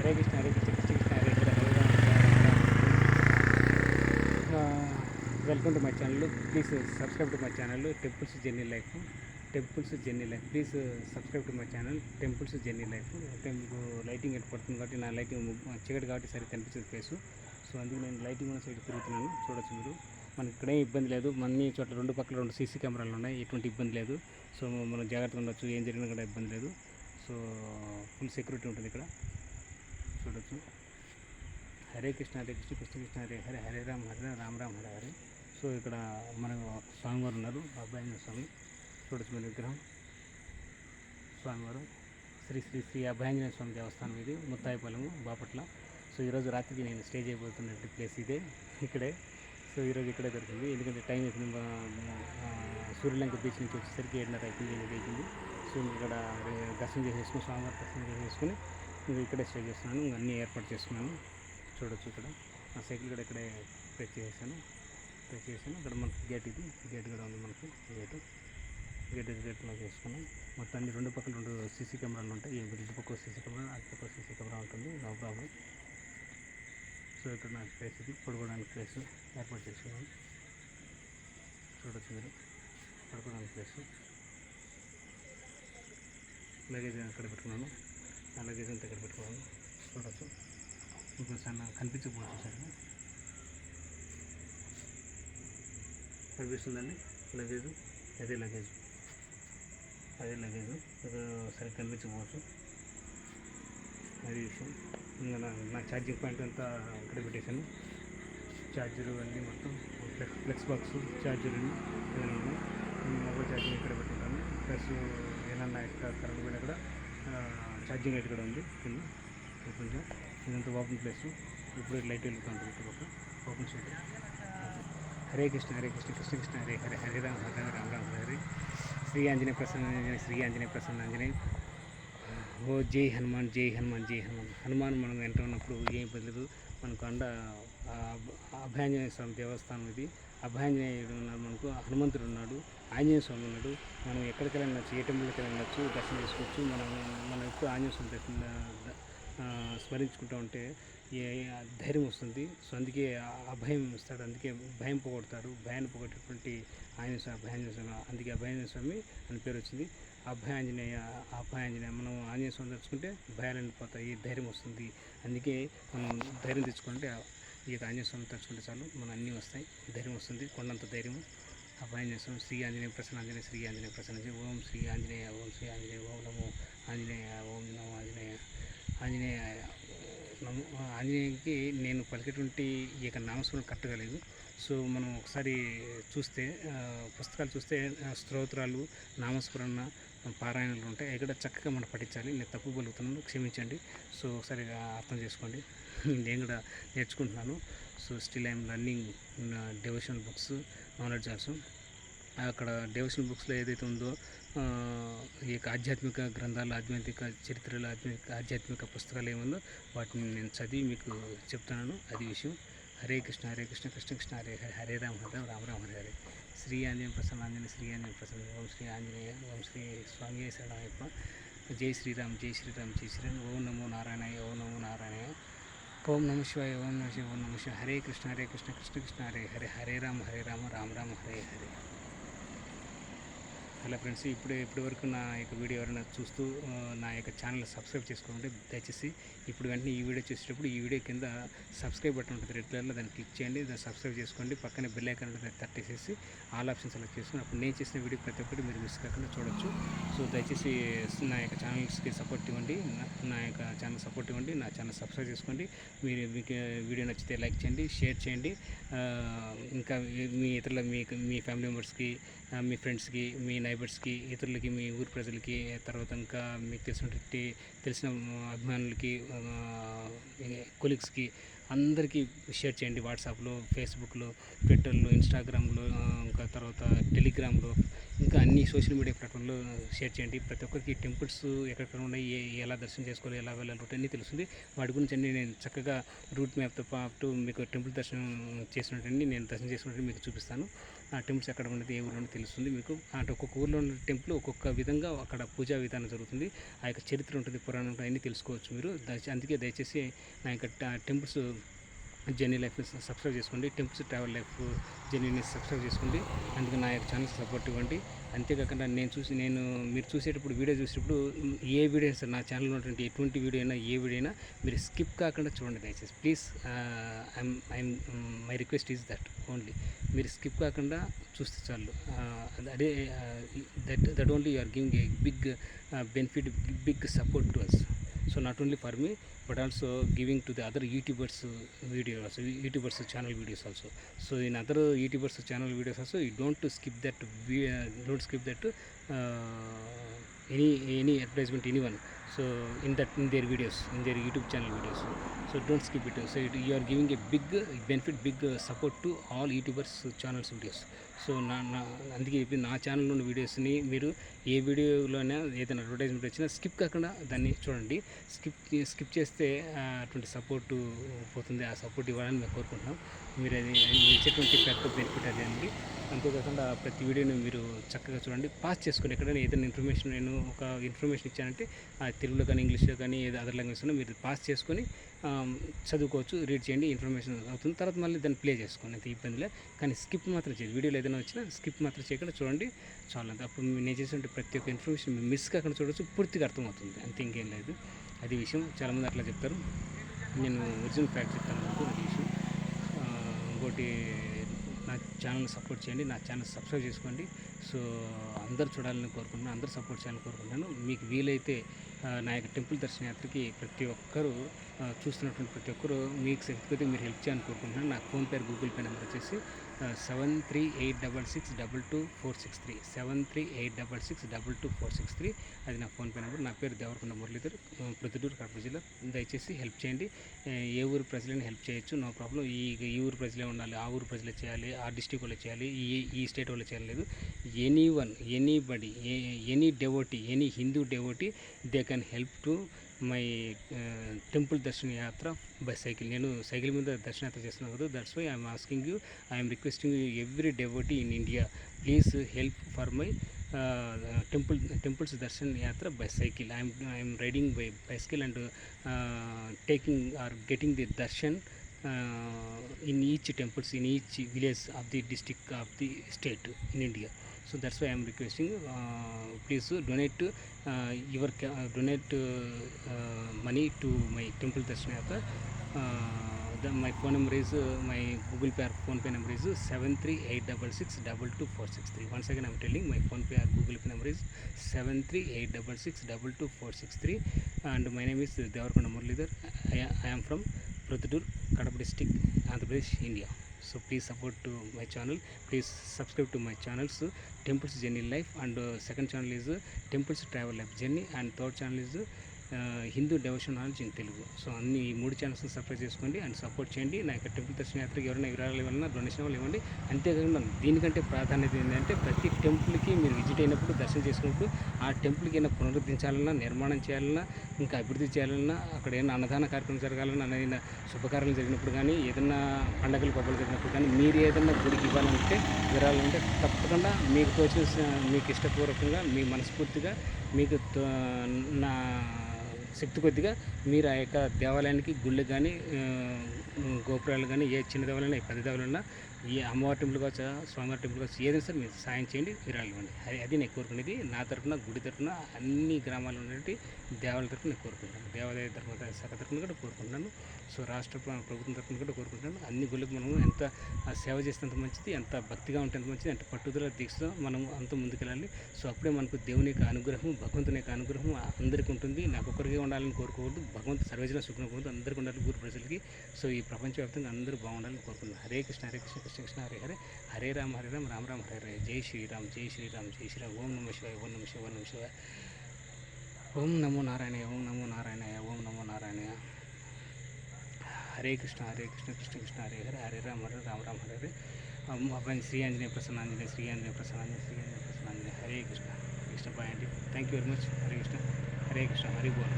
Hare Krishna Hare Krishna Krishna Krishna Hare Hare Hare Rama welcome to my channel. Please subscribe to my channel temples journey life. Please subscribe to my channel temples journey life. Lighting ఎటు పడుతుంది కాబట్టి నా lighting చీకటి కాబట్టి సరిగ్గా కనిపించదు ఫేసు. సో అందుకే నేను లైటింగ్ ఉన్న సైడ్ తిరుగుతున్నాను. చూడొచ్చు మీరు. మనకి ఇక్కడే ఇబ్బంది లేదు. మన చోట్ల రెండు పక్కల 2 సీసీ కెమెరాలు ఉన్నాయి. ఎటువంటి ఇబ్బంది లేదు. సో మనం జాగ్రత్తగా ఉండొచ్చు. ఏం జరిగినా కూడా ఇబ్బంది లేదు. సో ఫుల్ సెక్యూరిటీ ఉంటుంది ఇక్కడ. చూడొచ్చు. హరే కృష్ణ కృష్ణ కృష్ణ హరే హరే హరే రామ రామ హరే హరే. సో ఇక్కడ మన స్వామివారు ఉన్నారు, అభయాంజనేయ స్వామి. చూడొచ్చు మన విగ్రహం. స్వామివారు శ్రీ శ్రీ శ్రీ అభయాంజనేయ స్వామి దేవస్థానం ఇది, ముత్తాయిపాలెము, బాపట్ల. సో ఈరోజు రాత్రికి నేను స్టే చేయబోతున్నట్టు ప్లేస్ ఇదే, ఇక్కడే. సో ఈరోజు ఇక్కడే దొరికింది. ఎందుకంటే టైం అయిపోయింది. సూర్యలంక బీచ్ నుంచి వచ్చేసరికి 7:30 అయిపోయింది, 8 అయిపోయింది. సో ఇక్కడ దర్శనం చేసేసుకుని, స్వామివారి దర్శనం చేసేసుకుని ఇంకా ఇక్కడే స్టే చేస్తున్నాను. ఇంకా అన్నీ ఏర్పాటు చేసుకున్నాను. చూడొచ్చు ఇక్కడ నా సైకిల్ కూడా ఇక్కడే ప్రెస్ చేశాను. ఇక్కడ మనకి గేట్, ఇది గేట్ కూడా ఉంది. మనకి గేట్లో చేసుకున్నాం. మొత్తం అన్ని 2 పక్కల 2 సీసీ కెమెరాలు ఉంటాయి. ఇటు పక్క సీసీ కెమెరా, అటు పక్క సీసీ కెమెరా ఉంటుంది. No problem. సో ఇక్కడ నాకు ప్లేస్ ఇది, పడుకోవడానికి ప్లేస్ ఏర్పాటు చేసుకున్నాను. చూడొచ్చు మీరు, పడుకోవడానికి ప్లేస్. లగేజ్ అక్కడ పెట్టుకున్నాను. ఆ లగేజ్ అంతా ఇక్కడ పెట్టుకున్నాను. చూడొచ్చు. ఇప్పుడు సన్న కనిపించకపోవచ్చు సరిగ్గా. కనిపిస్తుందండి లగేజ్. అదే లగేజ్ సరిగ్గా కనిపించకపోవచ్చు. అది విషయం. ఇంకా నా ఛార్జింగ్ పాయింట్ అంతా ఇక్కడ పెట్టేశాను. ఛార్జరు అన్నీ మొత్తం ఫ్లెక్స్ బాక్స్ ఛార్జర్ అన్నీ మొబైల్ ఛార్జింగ్ ఇక్కడ పెట్టుకుంటాను. ప్లస్ ఏమన్నా ఎక్స్ట్రా కరెంట్ పోయినా కూడా ఛార్జింగ్ లైట్ కూడా ఉంది కింద. కొంచెం ఇదంతా ఓపెన్ ప్లేస్. ఇప్పుడు లైట్ వెళ్తుంది ఇటు ఓపెన్ సైడ్. హరే కృష్ణ కృష్ణ కృష్ణ హరే హరే హరే రామ రామ హరే. శ్రీ ఆంజనేయ ప్రసన్న ఆంజనేయ. ఓ జై హనుమాన్ జై హనుమాన్ జై హనుమాన్. హనుమాన్ మనం వెంట ఉన్నప్పుడు ఏం బదులు మనకు అభయాంజనేయ స్వామి దేవస్థానం ఇది. అభయాంజనేయుడు ఉన్నాడు, మనకు హనుమంతుడు ఉన్నాడు, ఆంజనేయ స్వామి ఉన్నాడు. మనం ఎక్కడికి వెళ్ళవచ్చు, ఏ టెంపుల్కి వెళ్ళవచ్చు, దర్శనం చేసుకోవచ్చు. మనం ఎప్పుడు ఆంజనేయ స్వామి స్మరించుకుంటూ ఉంటే ధైర్యం వస్తుంది. సో అందుకే అభయం ఇస్తాడు, అందుకే భయం పోగొడతాడు. భయాన్ని పోగొట్టేటువంటి అభయాంజనేయ స్వామి, అందుకే అభయాంజనేయ స్వామి అని పేరు వచ్చింది. అభయాంజనేయ మనం ఆంజనేయ స్వామి తెచ్చుకుంటే భయాలు పోతాయి, ధైర్యం వస్తుంది. అందుకే మనం ధైర్యం తెచ్చుకుంటే ఈ ఆంజనేయ స్వామి తెచ్చుకుంటే చాలు, మన అన్నీ వస్తాయి, ధైర్యం వస్తుంది, కొండంత ధైర్యం. అభయాంజనేయ స్వామి. శ్రీ ఆంజనేయ ప్రసన్న ఆంజనేయ శ్రీ ఆంజనేయ ప్రసన్న. ఓం శ్రీ ఆంజనేయ ఓం శ్రీ ఆంజనేయ ఓం నమో ఆంజనేయ ఓం నమో ఆంజనేయకి నేను పలికేటువంటి ఈ యొక్క నామస్మరణ కట్టగలేదు. సో మనం ఒకసారి చూస్తే పుస్తకాలు చూస్తే స్తోత్రాలు, నామస్మరణ, పారాయణలు ఉంటాయి. ఇక్కడ చక్కగా మనం పఠించాలి. నేను తప్పు పలుకుతున్నాను, క్షమించండి. సో ఒకసారి అర్థం చేసుకోండి. నేను కూడా నేర్చుకుంటున్నాను. So still I'm learning devotional books, knowledge also. అక్కడ డివోషనల్ బుక్స్లో ఏదైతే ఉందో ఈ యొక్క ఆధ్యాత్మిక గ్రంథాలు, ఆధ్యాత్మిక చరిత్రలు, ఆధ్యాత్మిక పుస్తకాలు ఏముందో వాటిని నేను చదివి మీకు చెప్తున్నాను. అది విషయం. హరే కృష్ణ కృష్ణ కృష్ణ హరే హరే హరే రామ రామ హరే హరే. శ్రీ ఆంజనేయ ప్రసన్న ఆంజనేయ శ్రీ ఆంజనేయ ప్రసన్న. ఓం శ్రీ ఆంజనేయ ఓం శ్రీ స్వామి శరణాయప్ప. జై శ్రీరామ్ జై శ్రీరామ్ జై శ్రీరామ్. ఓం నమో నారాయణాయ ఓం నమో నారాయణాయ. ఓం నమ శివాయ ఓం నమ శివ ఓం నమ శివ. హరే కృష్ణ కృష్ణ కృష్ణ హరే హరే హరే రామ రామ రామ హరే హరే. హలో ఫ్రెండ్స్, ఇప్పటి వరకు నా యొక్క వీడియో ఎవరైనా చూస్తూ నా యొక్క ఛానల్ సబ్స్క్రైబ్ చేసుకోండి దయచేసి. ఇప్పుడు వెంటనే ఈ వీడియో చూసేటప్పుడు ఈ వీడియో కింద సబ్స్క్రైబ్ బటన్ ఉంటుంది రెడ్ కలర్లో, దాన్ని క్లిక్ చేయండి, దాన్ని సబ్స్క్రైబ్ చేసుకోండి. పక్కనే బెల్ ఐకాన్ ఉంటుంది, తట్టేసేసి ఆల్ ఆప్షన్ సెలెక్ట్ చేసుకుని అప్పుడు నేను చేసిన వీడియో ప్రతి ఒక్కటి మీరు మిస్ కాకుండా చూడొచ్చు. సో దయచేసి నా యొక్క ఛానల్స్కి సపోర్ట్ ఇవ్వండి, నా ఛానల్ సబ్స్క్రైబ్ చేసుకోండి. మీకు వీడియో నచ్చితే లైక్ చేయండి, షేర్ చేయండి. ఇంకా మీ ఇతరుల మీ ఫ్యామిలీ మెంబర్స్కి, మీ ఫ్రెండ్స్కి, మీ నైబర్స్కి, ఇతరులకి, మీ ఊరి ప్రజలకి, తర్వాత ఇంకా మీకు తెలిసిన అభిమానులకి, కొలీగ్స్కి అందరికీ షేర్ చేయండి. వాట్సాప్లో, ఫేస్బుక్లో, ట్విట్టర్లో, ఇన్స్టాగ్రామ్లో, ఇంకా తర్వాత టెలిగ్రామ్లో, ఇంకా అన్ని సోషల్ మీడియా ప్లాట్ఫామ్లో షేర్ చేయండి. ప్రతి ఒక్కరికి టెంపుల్స్ ఎక్కడెక్కడ ఉన్నాయి, ఎలా దర్శనం చేసుకోవాలి, ఎలా వెళ్ళాలి రూట్ అన్నీ తెలుస్తుంది. వాటి గురించి అన్ని నేను చక్కగా రూట్ మ్యాప్తో పాటు మీకు టెంపుల్ దర్శనం చేసినట్టండి, నేను దర్శనం చేసుకున్నట్టు మీకు చూపిస్తాను. ఆ టెంపుల్స్ ఎక్కడ ఉన్నది, ఏ ఊళ్ళో తెలుస్తుంది మీకు. అంటే ఒక్కొక్క ఊళ్ళో ఉన్న టెంపుల్ ఒక్కొక్క విధంగా అక్కడ పూజా విధానం జరుగుతుంది. ఆ యొక్క చరిత్ర ఉంటుంది, పురాణం ఉంటుంది, అన్నీ తెలుసుకోవచ్చు మీరు. అందుకే దయచేసి నా యొక్క టెంపుల్స్ జర్నీ లైఫ్ని సబ్స్క్రైబ్ చేసుకోండి, టెంపుల్స్ ట్రావెల్ లైఫ్ జర్నీని సబ్స్క్రైబ్ చేసుకోండి. అందుకే నా యొక్క ఛానల్ సపోర్ట్ ఇవ్వండి. అంతేకాకుండా మీరు చూసేటప్పుడు వీడియో చూసేటప్పుడు ఏ వీడియో సార్ నా ఛానల్లో ఉన్నటువంటి ఎటువంటి వీడియో అయినా, ఏ వీడియో అయినా మీరు స్కిప్ కాకుండా చూడండి దయచేసి please. My request is that only. మీరు స్కిప్ కాకుండా చూస్తే చాలు. అదే that only you are giving a big benefit, big support to us. So not only for me but also giving to the other YouTubers videos, YouTubers channel videos also. So in other YouTubers channel videos also, you don't skip that any advertisement anyone. So in their videos, in their YouTube channel videos, so don't skip it. So you are giving a big benefit, big support to all YouTubers channels videos. So అందుకే ఇప్పుడు నా ఛానల్లో ఉన్న వీడియోస్ని మీరు ఏ వీడియోలోనే ఏదైనా advertisement వచ్చినా స్కిప్ కాకుండా దాన్ని చూడండి. స్కిప్ చేస్తే అటువంటి సపోర్టు పోతుంది. ఆ సపోర్ట్ ఇవ్వాలని మేము కోరుకుంటున్నాం. మీరు ఇచ్చేటువంటి పెద్ద బెనిఫిట్ అదే అండి. అంతేకాకుండా ప్రతి వీడియోని మీరు చక్కగా చూడండి, పాస్ చేసుకోండి. ఎక్కడైనా ఏదైనా ఇన్ఫర్మేషన్ నేను ఒక ఇన్ఫర్మేషన్ ఇచ్చానంటే తెలుగులో కానీ ఇంగ్లీష్లో కానీ ఏదో అదర్ లాంగ్వేజ్లో మీరు పాస్ చేసుకొని చదువుకోవచ్చు, రీడ్ చేయండి, ఇన్ఫర్మేషన్ అవుతుంది. తర్వాత మళ్ళీ దాన్ని ప్లే చేసుకోండి, అంత ఇబ్బందిలే. కానీ స్కిప్ మాత్రం చేయండి. వీడియోలో ఏదైనా వచ్చినా స్కిప్ మాత్రం చేయకుండా చూడండి చాలా. అప్పుడు నేను చేసినట్టు ప్రతి ఒక్క ఇన్ఫర్మేషన్ మిస్ కాకుండా చూడవచ్చు, పూర్తిగా అర్థమవుతుంది, అంతే, ఇంకేం లేదు. అది విషయం. చాలామంది అట్లా చెప్తారు, నేను ఒరిజినల్ ఫ్యాక్ట్ చెప్తాను మీకు. అది విషయం. ఇంకోటి, నా ఛానల్ని సపోర్ట్ చేయండి, నా ఛానల్ సబ్స్క్రైబ్ చేసుకోండి. సో అందరూ చూడాలని కోరుకుంటున్నాను, అందరూ సపోర్ట్ చేయాలని కోరుకుంటున్నాను. మీకు వీలైతే నా యొక్క టెంపుల్ దర్శన యాత్రకి ప్రతి ఒక్కరూ చూస్తున్నటువంటి ప్రతి ఒక్కరూ మీకు శక్తి మీరు హెల్ప్ చేయాలని కోరుకుంటున్నాను. నాకు ఫోన్పే, గూగుల్ పే నెంబర్ వచ్చేసి 7386622463 7386622463. అది నా ఫోన్పే నెంబర్. నా పేరు దేవరకొండ మురళీధర్, ప్రొద్దుటూరు, కడప జిల్లా. దయచేసి హెల్ప్ చేయండి. ఏ ఊరు ప్రజలని హెల్ప్ చేయొచ్చు, నో ప్రాబ్లం. ఈ ఊరు ప్రజలే ఉండాలి, ఆ ఊరు ప్రజలే చేయాలి, ఆ డిస్టిక్ వాళ్ళు చేయాలి, ఈ స్టేట్ వాళ్ళు చేయలేదు. Anybody, any devotee, any Hindu devotee, they can help to my temple దర్శన యాత్ర బై సైకిల్. నేను సైకిల్ మీద దర్శన యాత్ర చేస్తున్నాను కదా, that's why I'm asking you, I'm requesting you every devotee in India, please help for my temples darshan yatra by cycle. I am riding by bicycle and taking or getting the darshan in each temples, in each village of the district of the state in India. So that's why I am requesting, please donate money to my temple darshan yatra. My phone number is, my Google Pay or phone pay number is 7386622463. Once again I am telling, my phone pay or Google Pay number is 7386622463. And my name is Devarkonda Muralidhar. I am from Prothutur, Kadapa district, Andhra Pradesh, India. So please support to my channel, please subscribe to my channels, Temples Journey Life, and second channel is Temples Travel Life Journey, and third channel is Hindu devotion knowledge in Telugu. So అన్ని 3 ఛానల్స్ని subscribe చేసుకోండి and support చేయండి. నా యొక్క temple దర్శన యాత్రకి ఎవరైనా విరాళాలు ఇవ్వాలన్నా డొనేషన్ వాళ్ళు ఇవ్వండి. అంతేకాకుండా దీనికంటే ప్రాధాన్యత ఏంటంటే, ప్రతి టెంపుల్కి మీరు విజిట్ అయినప్పుడు, దర్శనం చేసుకున్నప్పుడు, ఆ టెంపుల్కి ఏమైనా పునరుద్ధరించాలన్నా, నిర్మాణం చేయాలన్నా, ఇంకా అభివృద్ధి చేయాలన్నా, అక్కడ ఏమైనా అన్నదాన కార్యక్రమం జరగాలన్నా, ఏదైనా శుభకార్యాలు జరిగినప్పుడు కానీ, ఏదైనా పండగలు పబ్బలు జరిగినప్పుడు కానీ, మీరు ఏదైనా గుడికి ఇవ్వాలంటే, విరాళాలంటే తప్పకుండా మీకు తోచిన, మీకు ఇష్టపూర్వకంగా, మీ మనస్ఫూర్తిగా, మీకు నా శక్తి కొద్దిగా మీరు ఆ యొక్క దేవాలయానికి, గుళ్ళు కానీ, గోపురాలు కానీ, ఏ చిన్న దేవాలైనా, పెద్ద దేవాలైనా, ఈ అమ్మవారి టెంపుల్ కావచ్చు, స్వామివారి టెంపుల్ కావచ్చు, ఏదైనా సరే మీరు సాయం చేయండి, విరాళాలు ఇవ్వండి. అది నేను కోరుకునేది. నా తరఫున, గుడి తరఫున, అన్ని గ్రామాల్లో ఉన్నటువంటి దేవాలయాల తరఫున నేను కోరుకుంటున్నాను, దేవాలయ శాఖ తరఫున కూడా కోరుకుంటున్నాను. సో రాష్ట్ర ప్రభుత్వం తరఫున కూడా కోరుకుంటున్నాను. అన్ని గుళ్ళకి మనం ఎంత సేవ చేస్తే అంత మంచిది, ఎంత భక్తిగా ఉంటే అంత మంచిది, ఎంత పట్టుదల దీక్షతో మనం అంత ముందుకెళ్ళాలి. సో అప్పుడే మనకు దేవుని యొక్క అనుగ్రహం, భగవంతుని యొక్క అనుగ్రహం అందరికీ ఉంటుంది. నాకు ఒక్కరికి ఉండాలని కోరుకోవద్దు, భగవంతు సర్వజన సుఖం కోరుకుంటూ అందరికీ ఉండాలి, ఊరు ప్రజలకి. సో ఈ ప్రపంచవ్యాప్తంగా అందరూ బాగుండాలని కోరుకుంటున్నాను. హరే కృష్ణ హరే కృష్ణ కృష్ణ కృష్ణ హరే హరే, హరే రామ హరే రామ రామ రామ హరే హరే. జై శ్రీరామ్ జై శ్రీరామ్ జై శ్రీరామ్. ఓం నమః శివాయ ఓం నమః శివాయ ఓం నమః శివాయ. ఓం నమో నారాయణయ ఓం నమో నారాయణయ ఓం నమో నారాయణయ. హరే కృష్ణ కృష్ణ కృష్ణ హరే హరే, హరే రామ రామ రామ హరే హరే. అబ్బాయి శ్రీ ఆంజనేయ ప్రసన్న ఆంజనేయ, శ్రీ ఆంజనేయ ప్రసన్న ఆంజనేయ, శ్రీ ఆంజనేయ ప్రసన్న ఆంజనేయ. హరే కృష్ణ. కృష్ణ బాయ్ అండి. Thank you very much. Hare Krishna. Hare Krishna. Hari boll.